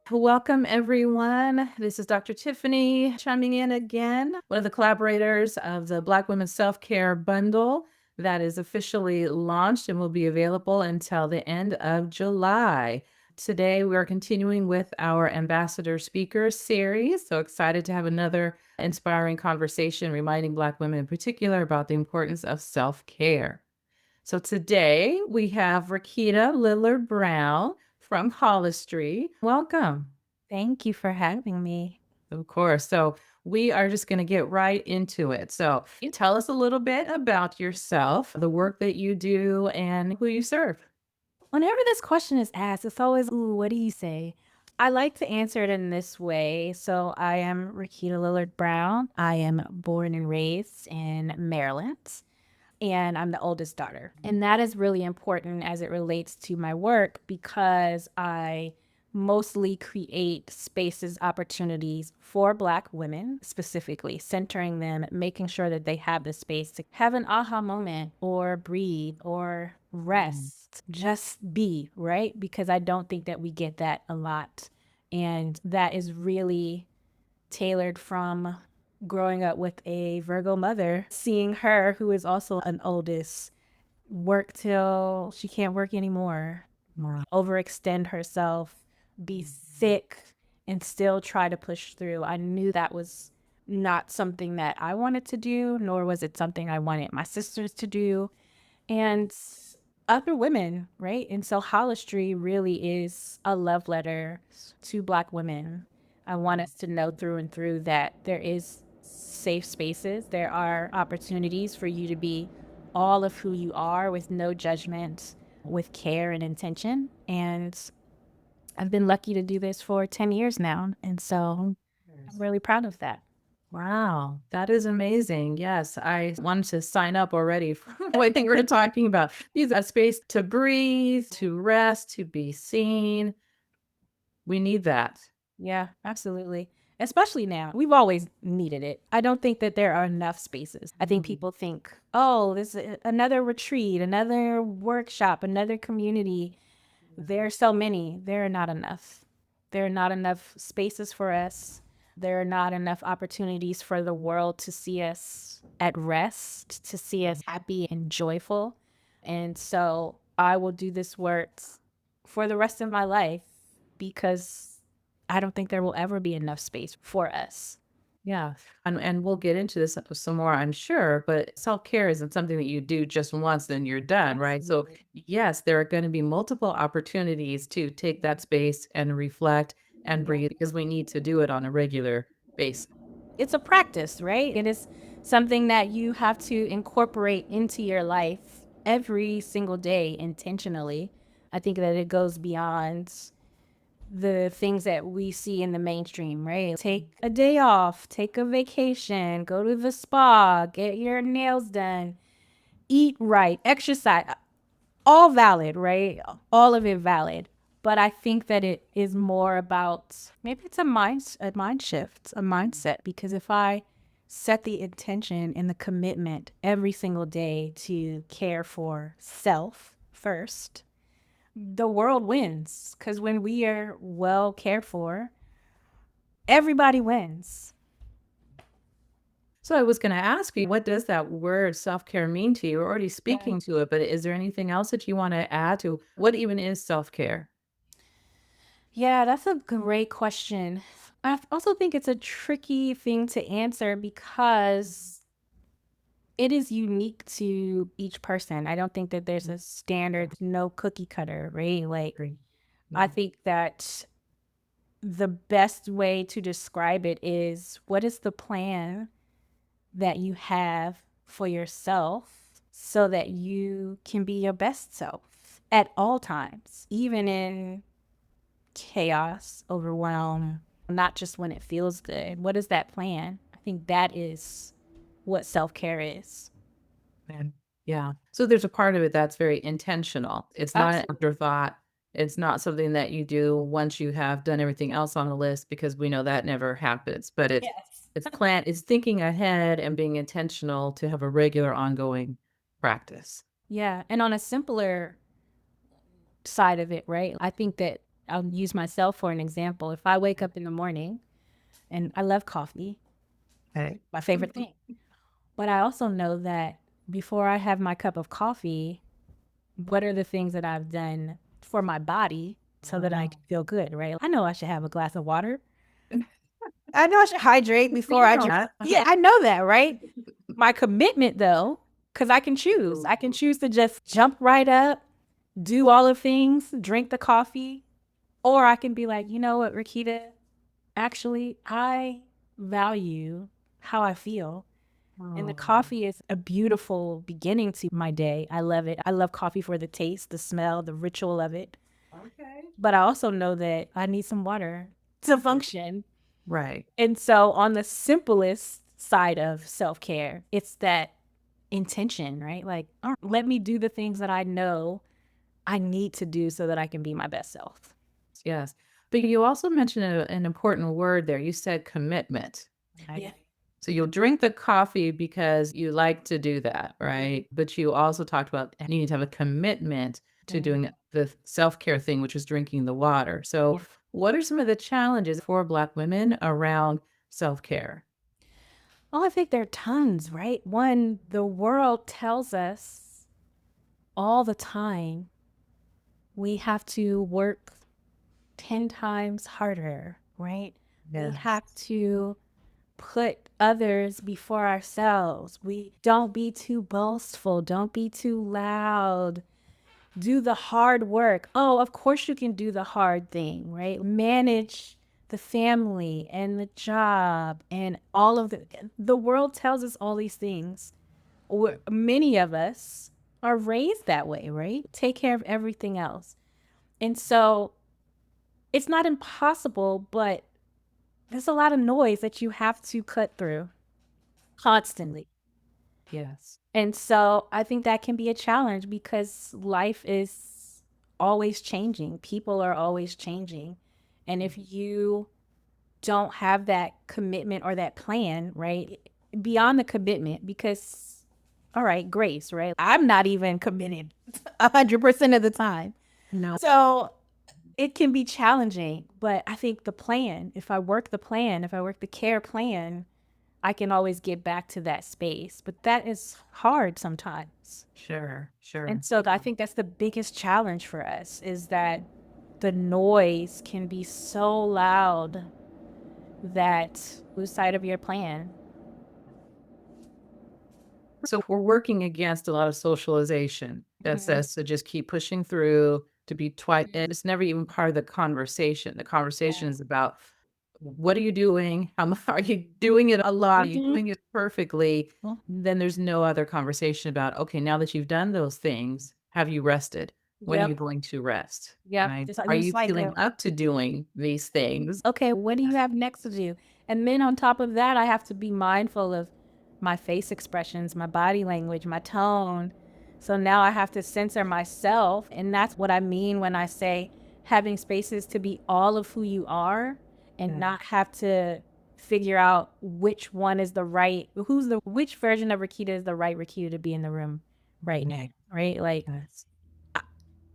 Welcome, everyone. This is Dr. Tiffany chiming in again, one of the collaborators of the Black Women's Self-Care Bundle that is officially launched and will be available until the end of July. Today, we are continuing with our Ambassador Speaker series. So excited to have another inspiring conversation reminding Black women in particular about the importance of self-care. So today we have Rakita Lillard-Brown from Holistree. Welcome. Thank you for having me. Of course. So we are just going to get right into it. So you tell us a little bit about yourself, the work that you do, and who you serve. Whenever this question is asked, it's always, ooh, what do you say? I like to answer it in this way. So I am Rakita Lillard-Brown. I am born and raised in Maryland, and I'm the oldest daughter. And that is really important as it relates to my work because I mostly create spaces, opportunities for Black women, specifically centering them, making sure that they have the space to have an aha moment or breathe or rest, just be, right? Because I don't think that we get that a lot. And that is really tailored from growing up with a Virgo mother, seeing her, who is also an oldest, work till she can't work anymore, overextend herself, be sick, and still try to push through. I knew that was not something that I wanted to do, nor was it something I wanted my sisters to do. And other women, right? And so Holistree really is a love letter to Black women. I want us to know through and through that there is safe spaces. There are opportunities for you to be all of who you are with no judgment, with care and intention. And I've been lucky to do this for 10 years now. And so I'm really proud of that. Wow, that is amazing. Yes, I wanted to sign up already for what I think we're talking about. Use a space to breathe, to rest, to be seen. We need that. Yeah, absolutely. Especially now. We've always needed it. I don't think that there are enough spaces. I think people think, oh, this is another retreat, another workshop, another community. There are so many. There are not enough. There are not enough spaces for us. There are not enough opportunities for the world to see us at rest, to see us happy and joyful. And so I will do this work for the rest of my life because I don't think there will ever be enough space for us. Yeah. And we'll get into this some more, I'm sure, but self-care isn't something that you do just once, then you're done, right? So yes, there are going to be multiple opportunities to take that space and reflect and breathe because we need to do it on a regular basis. It's a practice, right? It is something that you have to incorporate into your life every single day intentionally. I think that it goes beyond the things that we see in the mainstream, right? Take a day off, take a vacation, go to the spa, get your nails done, eat right, exercise, all valid, right? All of it valid. But I think that it is more about maybe it's a mind shift, a mindset. Because if I set the intention and the commitment every single day to care for self first, the world wins. Because when we are well cared for, everybody wins. So I was going to ask you, what does that word self-care mean to you? We're already speaking to it, but is there anything else that you want to add to what even is self-care? Yeah, that's a great question. I also think it's a tricky thing to answer because it is unique to each person. I don't think that there's a standard, no cookie cutter, right? Like, I think that the best way to describe it is what is the plan that you have for yourself so that you can be your best self at all times, even in chaos, overwhelm, not just when it feels good. What is that plan? I think that is what self care is. Man. Yeah. So there's a part of it that's very intentional. It's not an Absolutely. afterthought. It's not something that you do once you have done everything else on the list because we know that never happens. But Yes. it's thinking ahead and being intentional to have a regular ongoing practice. Yeah. And on a simpler side of it, right? I think that I'll use myself for an example. If I wake up in the morning and I love coffee, Okay. my favorite thing, but I also know that before I have my cup of coffee, what are the things that I've done for my body so that I can feel good, right? I know I should have a glass of water. I know I should hydrate before I drink. Yeah, I know that, right? My commitment, though, because I can choose. I can choose to just jump right up, do all the things, drink the coffee, or I can be like, you know what, Rakita, actually, I value how I feel. And the coffee is a beautiful beginning to my day. I love it. I love coffee for the taste, the smell, the ritual of it. Okay. But I also know that I need some water to function. Right. And so, on the simplest side of self care, it's that intention, right? Like, all right, let me do the things that I know I need to do so that I can be my best self. Yes. But you also mentioned an important word there. You said commitment. Right? Yeah. So you'll drink the coffee because you like to do that, right? But you also talked about needing to have a commitment to doing the self-care thing, which is drinking the water. So what are some of the challenges for Black women around self-care? Oh, I think there are tons, right? One, the world tells us all the time we have to work 10 times harder, right? We have to put others before ourselves. We don't be too boastful, don't be too loud. Do the hard work. Oh, of course you can do the hard thing, right? Manage the family and the job and all of the world tells us all these things. Many of us are raised that way, right? Take care of everything else. And so it's not impossible, but there's a lot of noise that you have to cut through constantly. Yes. And so I think that can be a challenge because life is always changing. People are always changing. And if you don't have that commitment or that plan, right? Beyond the commitment, because, all right, grace, right? I'm not even committed 100% of the time. No. So it can be challenging, but I think the plan, if I work the plan, if I work the care plan, I can always get back to that space. But that is hard sometimes. Sure. Sure. And so I think that's the biggest challenge for us is that the noise can be so loud that lose sight of your plan. So we're working against a lot of socialization that says to just keep pushing through, to be twice, and it's never even part of the conversation. The conversation is about what are you doing? Are you doing it a lot? Are you doing it perfectly? Then there's no other conversation about, okay, now that you've done those things, have you rested? When are you Yep. going to rest? Yep. Right? Just, Are just you like feeling up to doing these things? okay, what do you have next to do? And then on top of that, I have to be mindful of my face expressions, my body language, my tone. So now I have to censor myself. And that's what I mean when I say having spaces to be all of who you are and not have to figure out which one is the right, which version of Rakita is the right Rakita to be in the room right now, right? Like Yes.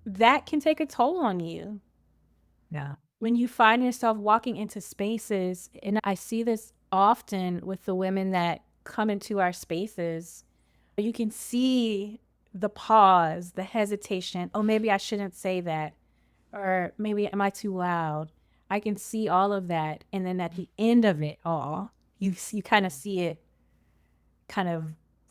that can take a toll on you Yeah. when you find yourself walking into spaces, and I see this often with the women that come into our spaces, you can see the pause, the hesitation. Oh, maybe I shouldn't say that. Or maybe am I too loud? I can see all of that. And then at the end of it all, you kind of see it kind of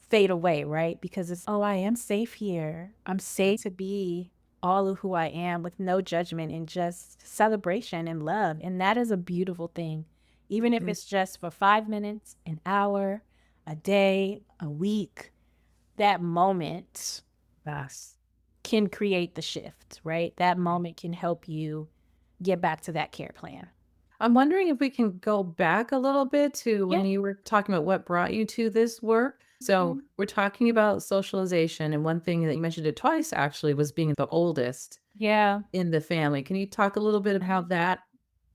fade away, right? Because it's, oh, I am safe here. I'm safe to be all of who I am with no judgment and just celebration and love. And that is a beautiful thing. Even if it's just for 5 minutes, an hour, a day, a week, that moment Yes. can create the shift, right? That moment can help you get back to that care plan. I'm wondering if we can go back a little bit to Yeah. when you were talking about what brought you to this work. So we're talking about socialization, and one thing that you mentioned it twice actually was being the oldest Yeah. in the family. Can you talk a little bit of how that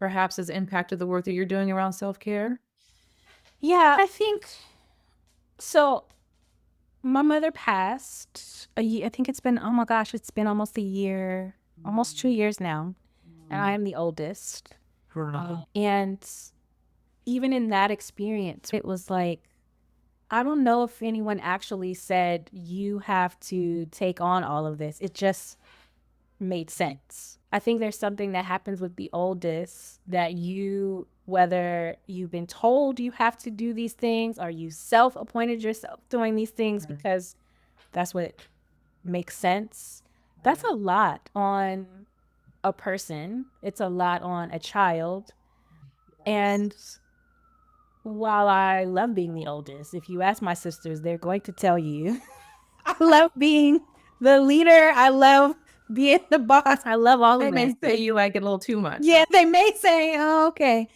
perhaps has impacted the work that you're doing around self-care? Yeah. I think so. My mother passed I think it's been, oh my gosh, it's been almost a year, almost 2 years now. and I am the oldest. Right. And even in that experience, it was like, I don't know if anyone actually said, you have to take on all of this. It just made sense. I think there's something that happens with the oldest that you, whether you've been told you have to do these things or you self-appointed yourself doing these things because that's what makes sense. That's a lot on a person. It's a lot on a child. And while I love being the oldest, if you ask my sisters, they're going to tell you I love being the leader. I love being the boss. I love all They of may that. say you like it a little too much. Yeah, they may say, oh, okay.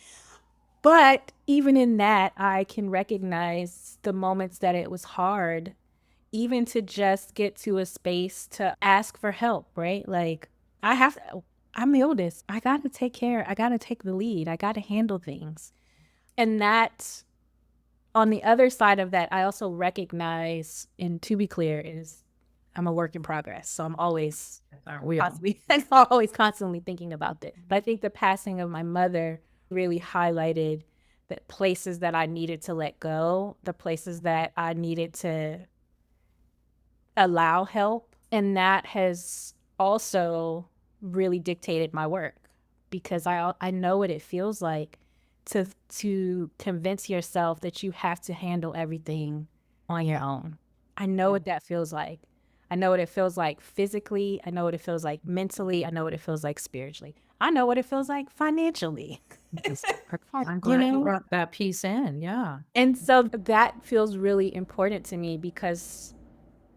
But even in that, I can recognize the moments that it was hard, even to just get to a space to ask for help, right? Like, I'm the oldest. I got to take care. I got to take the lead. I got to handle things. And that, on the other side of that, I also recognize, and to be clear, is I'm a work in progress. So I'm always, Aren't we all? I'm always constantly thinking about this. But I think the passing of my mother really highlighted the places that I needed to let go, the places that I needed to allow help. And that has also really dictated my work because I know what it feels like to convince yourself that you have to handle everything on your own. I know what that feels like. I know what it feels like physically. I know what it feels like mentally. I know what it feels like spiritually. I know what it feels like financially. I'm glad you brought that piece in. Yeah. And so that feels really important to me because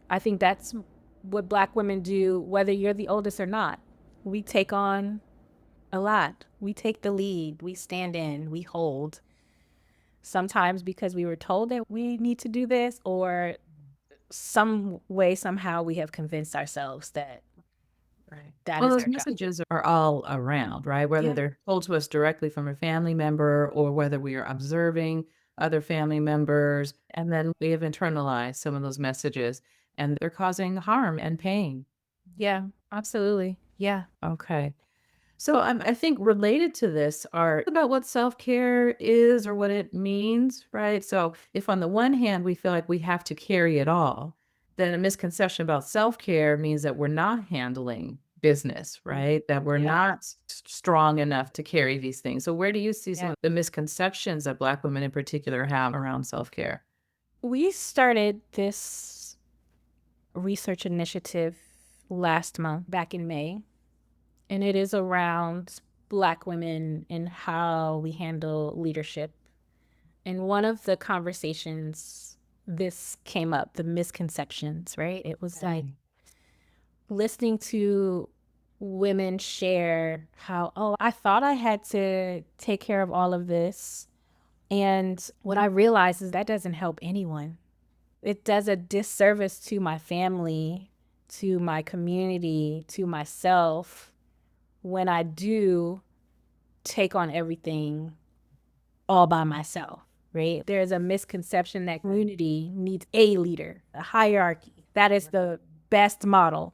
I think that's what Black women do, whether you're the oldest or not. We take on a lot. We take the lead. We stand in. We hold. Sometimes because we were told that we need to do this, or some way, somehow, we have convinced ourselves that Right. that Well, is those our job. messages are all around, right? Whether Yeah. they're told to us directly from a family member or whether we are observing other family members, and then we have internalized some of those messages and they're causing harm and pain. Yeah, absolutely. Yeah. Okay. So I think related to this are about what self-care is or what it means, right? So if on the one hand we feel like we have to carry it all, then a misconception about self-care means that we're not handling business, right? That we're not strong enough to carry these things. So where do you see some of the misconceptions that Black women in particular have around self-care? We started this research initiative last month, back in May, and it is around Black women and how we handle leadership. And one of the conversations, this came up, the misconceptions, right? It was like listening to women share how, oh, I thought I had to take care of all of this. And what I realized is that doesn't help anyone. It does a disservice to my family, to my community, to myself when I do take on everything all by myself, right? There's a misconception that community needs a leader, a hierarchy. That is the best model.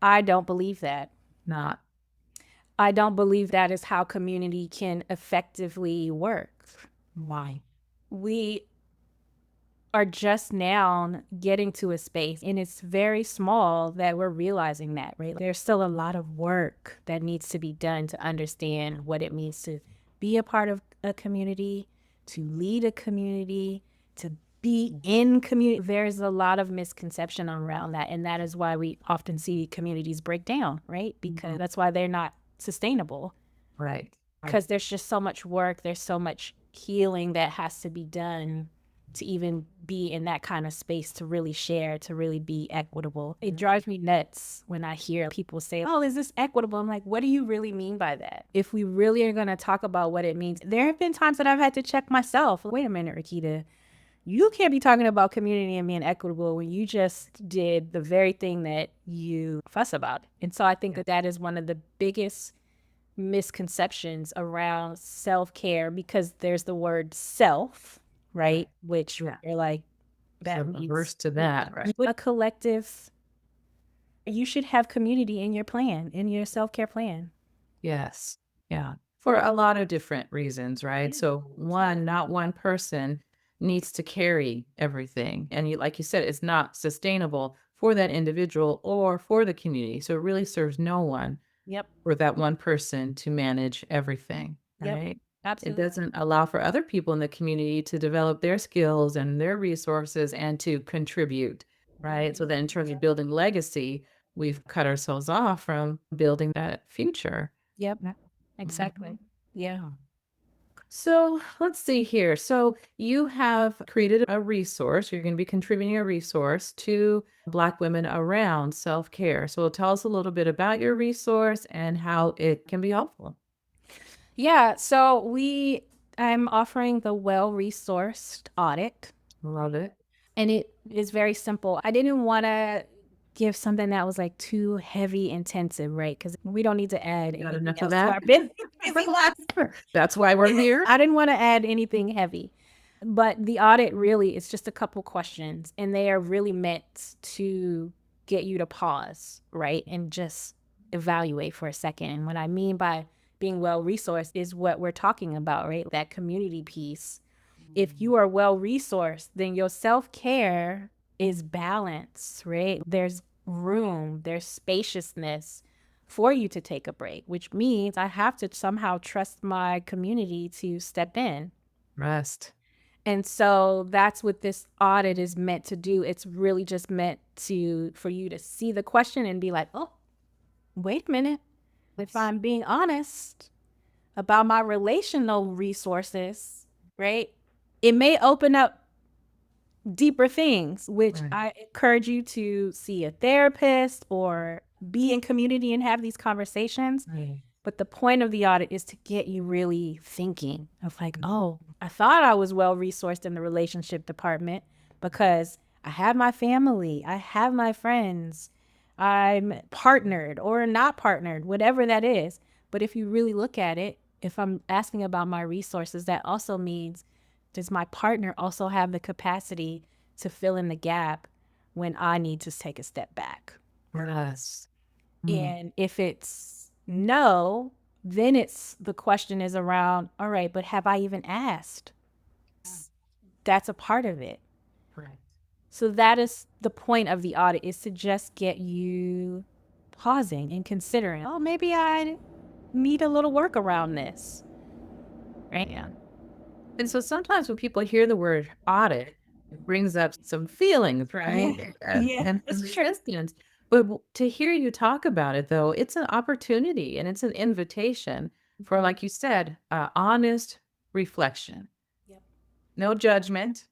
I don't believe that. Not I don't believe that is how community can effectively work. why. We are just now getting to a space, and it's very small, that we're realizing that, right? There's still a lot of work that needs to be done to understand what it means to be a part of a community, to lead a community, to be in community. There's a lot of misconception around that, and that is why we often see communities break down, right? Because that's why they're not sustainable, Right. because there's just so much work, there's so much healing that has to be done to even be in that kind of space, to really share, to really be equitable. It drives me nuts when I hear people say, oh, is this equitable? I'm like, what do you really mean by that? If we really are going to talk about what it means, there have been times that I've had to check myself. Wait a minute, Rakita, you can't be talking about community and being equitable when you just did the very thing that you fuss about. And so I think that that is one of the biggest misconceptions around self-care, because there's the word self, right? Which Yeah. you're like, that So means averse to that, right? a collective. You should have community in your plan, in your self-care plan. Yes. Yeah. For a lot of different reasons, right? So one, not one person needs to carry everything. And you, like you said, it's not sustainable for that individual or for the community. So it really serves no one Yep. for that one person to manage everything, Yep. right? It Absolutely. doesn't allow for other people in the community to develop their skills and their resources and to contribute, right? So then in terms of building legacy, we've cut ourselves off from building that future. Yep. Mhm. Exactly. Yeah. So let's see here. So you have created a resource. You're going to be contributing a resource to Black women around self care. So tell us a little bit about your resource and how it can be helpful. Yeah. So I'm offering the Well Resourced Audit, Love it. and it is very simple. I didn't want to give something that was like too heavy intensive, right? Because we don't need to add Got anything enough of else to that? our business. That's why we're here. I didn't want to add anything heavy. But the audit really is just a couple questions, and they are really meant to get you to pause, right? And just evaluate for a second. And what I mean by being well resourced is what we're talking about, right? That community piece. If you are well resourced, then your self care is balance, right? There's room, there's spaciousness for you to take a break, which means I have to somehow trust my community to step in. Rest. And so that's what this audit is meant to do. It's really just meant to for you to see the question and be like, "Oh, wait a minute. If I'm being honest about my relational resources, right? It may open up deeper things, which Right. I encourage you to see a therapist or be in community and have these conversations. Right. But the point of the audit is to get you really thinking of like, oh, I thought I was well resourced in the relationship department because I have my family, I have my friends, I'm partnered or not partnered, whatever that is. But if you really look at it, if I'm asking about my resources, that also means does my partner also have the capacity to fill in the gap when I need to take a step back? Yes. Mm. And if it's no, then it's the question is around, all right, but have I even asked? That's a part of it. Correct. So that is the point of the audit is to just get you pausing and considering, oh, maybe I need a little work around this. Right? Yeah. And so sometimes when people hear the word audit, it brings up some feelings, right? Yeah. And resistance. But to hear you talk about it, though, it's an opportunity and it's an invitation for, like you said, honest reflection. Yep. No judgment,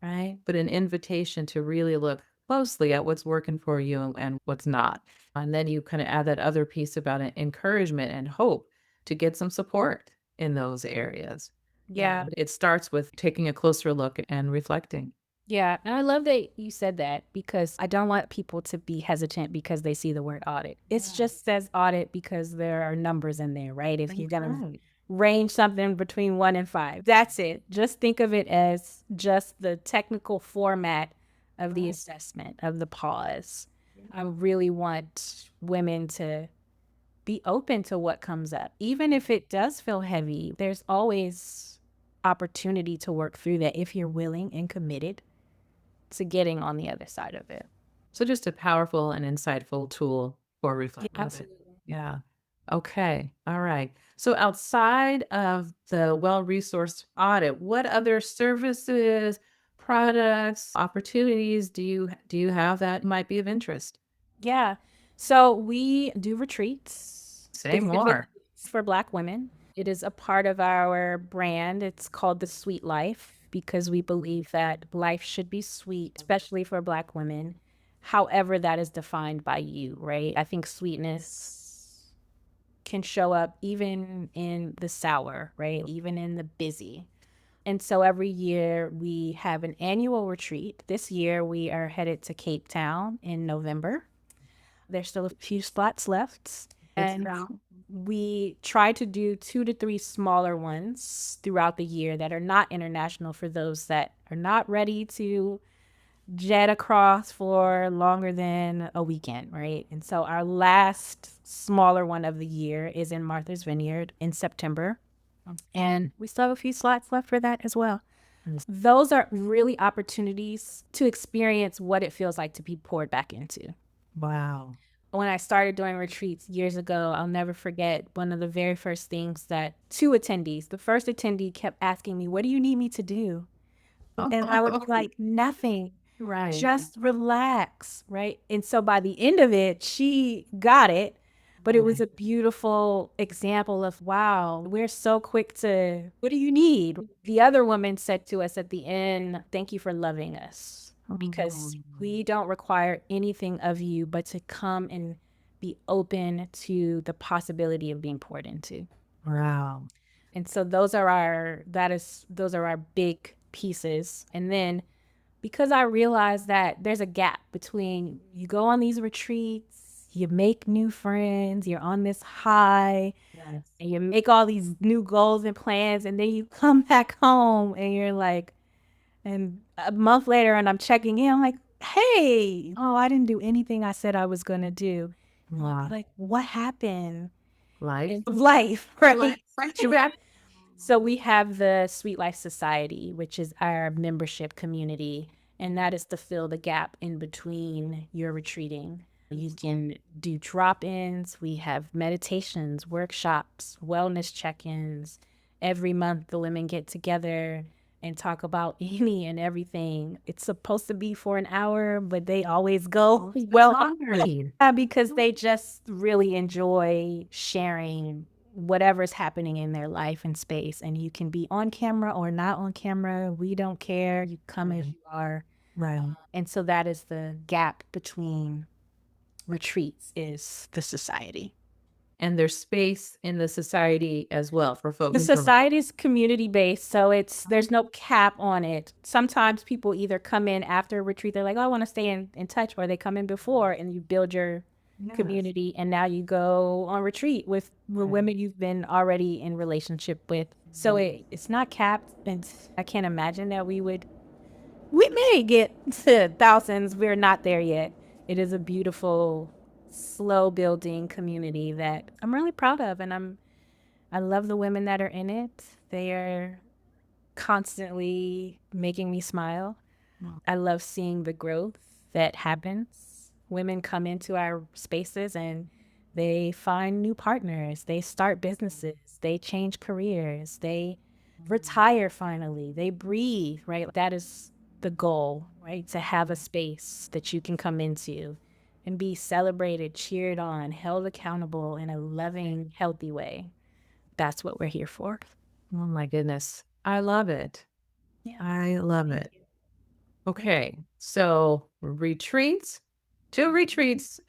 right? But an invitation to really look closely at what's working for you and what's not. And then you kind of add that other piece about encouragement and hope to get some support in those areas. Yeah. It starts with taking a closer look and reflecting. Yeah, and I love that you said that because I don't want people to be hesitant because they see the word audit. It's just says audit because there are numbers in there, right? If you're going to Right. range something between 1 and 5, that's it. Just think of it as just the technical format of the assessment, of the pause. I really want women to be open to what comes up. Even if it does feel heavy, there's always opportunity to work through that if you're willing and committed to getting on the other side of it. So just a powerful and insightful tool for Yeah, reflection. absolutely. Yeah. Okay. All right. So outside of the well-resourced audit, what other services, products, opportunities do you have that might be of interest? Yeah. So we do retreats Say specifically more. for Black women. It is a part of our brand. It's called the Sweet Life because we believe that life should be sweet, especially for Black women. However, that is defined by you, right? I think sweetness can show up even in the sour, right? Even in the busy. And so every year we have an annual retreat. This year we are headed to Cape Town in November. There's still a few spots left. And we try to do 2 to 3 smaller ones throughout the year that are not international for those that are not ready to jet across for longer than a weekend, right? And so our last smaller one of the year is in Martha's Vineyard in September. And we still have a few slots left for that as well. Those are really opportunities to experience what it feels like to be poured back into. Wow. When I started doing retreats years ago, I'll never forget one of the very first things that two attendees, the first attendee kept asking me, "What do you need me to do?" And I would be like, "Nothing. Right. Just relax." Right. And so by the end of it, she got it. But it was a beautiful example of, wow, we're so quick to, what do you need? The other woman said to us at the end, "Thank you for loving us, because we don't require anything of you but to come and be open to the possibility of being poured into." Wow. And so those are our big pieces. And then because I realized that there's a gap between you go on these retreats, you make new friends, you're on this high, Yes. and you make all these new goals and plans, and then you come back home and you're like, and a month later, and I'm checking in, I'm like, "Hey, oh, I didn't do anything I said I was going to do." Wow. Like, what happened? Life. Life, right? Life. So we have the Sweet Life Society, which is our membership community, and that is to fill the gap in between your retreating. You can do drop-ins. We have meditations, workshops, wellness check-ins. Every month, the women get together and talk about any and everything. It's supposed to be for an hour, but they always go well, because they just really enjoy sharing whatever's happening in their life and space. And you can be on camera or not on camera. We don't care. You come as you are. Right. And so that is the gap between retreats, is the society. And there's space in the society as well for The folks. society is community based, so there's no cap on it. Sometimes people either come in after a retreat, they're like, "Oh, I want to stay in touch," or they come in before and you build your community, and now you go on retreat with women you've been already in relationship with. So it's not capped, and I can't imagine that we may get to thousands. We're not there yet. It is a beautiful, slow building community that I'm really proud of, and I love the women that are in it. They are constantly making me smile. I love seeing the growth that happens. Women come into our spaces and they find new partners. They start businesses. They change careers. They retire finally. They breathe, right? That is the goal, right? To have a space that you can come into and be celebrated, cheered on, held accountable in a loving, healthy way. That's what we're here for. Oh my goodness. I love it. Yeah. I love it. Okay. So retreats, two retreats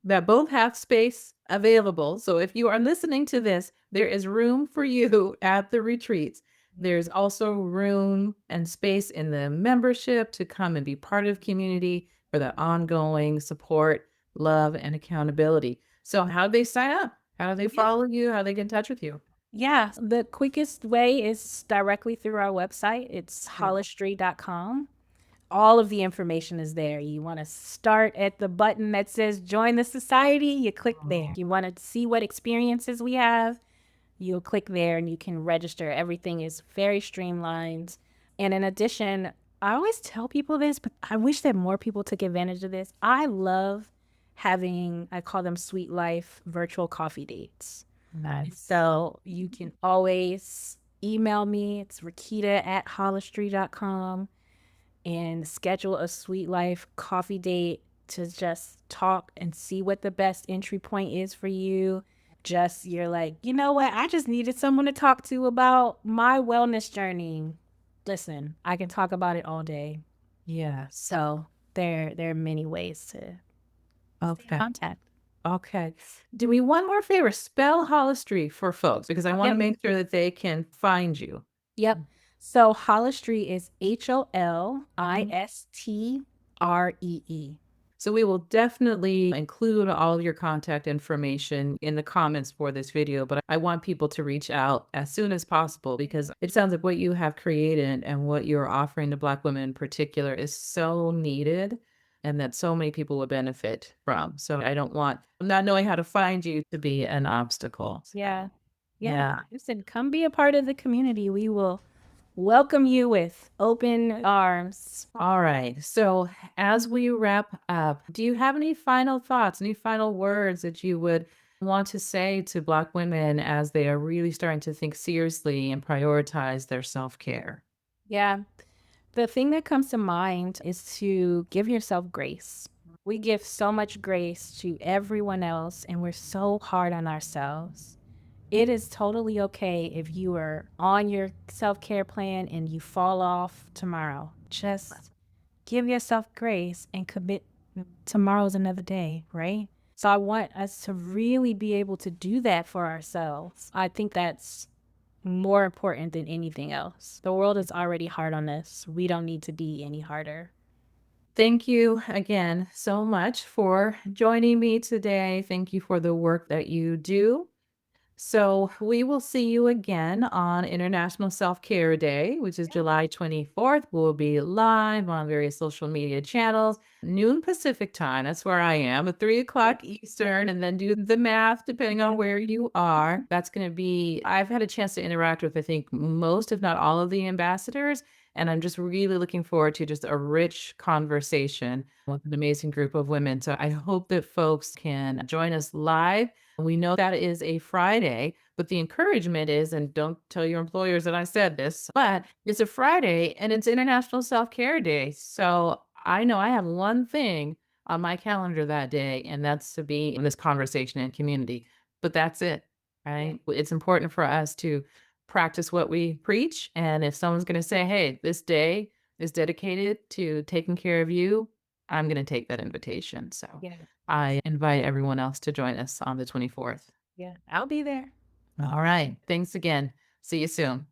that both have space available. So if you are listening to this, there is room for you at the retreats. There's also room and space in the membership to come and be part of community for the ongoing support, love, and accountability. So how do they sign up? How do they follow you? How do they get in touch with you? Yeah, the quickest way is directly through our website. It's holistree.com. All of the information is there. You want to start at the button that says join the society, you click there. You want to see what experiences we have, you'll click there and you can register. Everything is very streamlined. And in addition, I always tell people this, but I wish that more people took advantage of this. I love having, I call them Sweet Life virtual coffee dates. Nice. So you can always email me. It's Rakita@holistree.com, and schedule a Sweet Life coffee date to just talk and see what the best entry point is for you. Just, you're like, you know what? I just needed someone to talk to about my wellness journey. Listen, I can talk about it all day. Yes. So there are many ways to Okay. contact. Okay. Do we one more favor? Spell Holistree for folks because I want to Yep. make sure that they can find you. Yep. So Holistree is HOLISTREE. So we will definitely include all of your contact information in the comments for this video, but I want people to reach out as soon as possible because it sounds like what you have created and what you're offering to Black women in particular is so needed and that so many people would benefit from. So I don't want not knowing how to find you to be an obstacle. Yeah. Yeah. Yeah. Listen, come be a part of the community. We will welcome you with open arms. All right. So as we wrap up, do you have any final thoughts, any final words that you would want to say to Black women as they are really starting to think seriously and prioritize their self-care? Yeah. The thing that comes to mind is to give yourself grace. We give so much grace to everyone else, and we're so hard on ourselves. It is totally okay if you are on your self care plan and you fall off tomorrow. Just give yourself grace and commit. Tomorrow's another day, right? So I want us to really be able to do that for ourselves. I think that's more important than anything else. The world is already hard on us. We don't need to be any harder. Thank you again so much for joining me today. Thank you for the work that you do. So we will see you again on International Self-Care Day, which is July 24th. We'll be live on various social media channels, noon Pacific time. That's where I am, at 3 o'clock Eastern, and then do the math depending on where you are. That's going to be, I've had a chance to interact with, I think, most, if not all of the ambassadors. And I'm just really looking forward to just a rich conversation with an amazing group of women. So I hope that folks can join us live. We know that is a Friday, but the encouragement is, and don't tell your employers that I said this, but it's a Friday and it's International Self-Care Day. So I know I have one thing on my calendar that day, and that's to be in this conversation and community. But that's it, right? It's important for us to practice what we preach. And if someone's going to say, hey, this day is dedicated to taking care of you, I'm going to take that invitation. So Yeah. I invite everyone else to join us on the 24th. Yeah. I'll be there. All right. Thanks again. See you soon.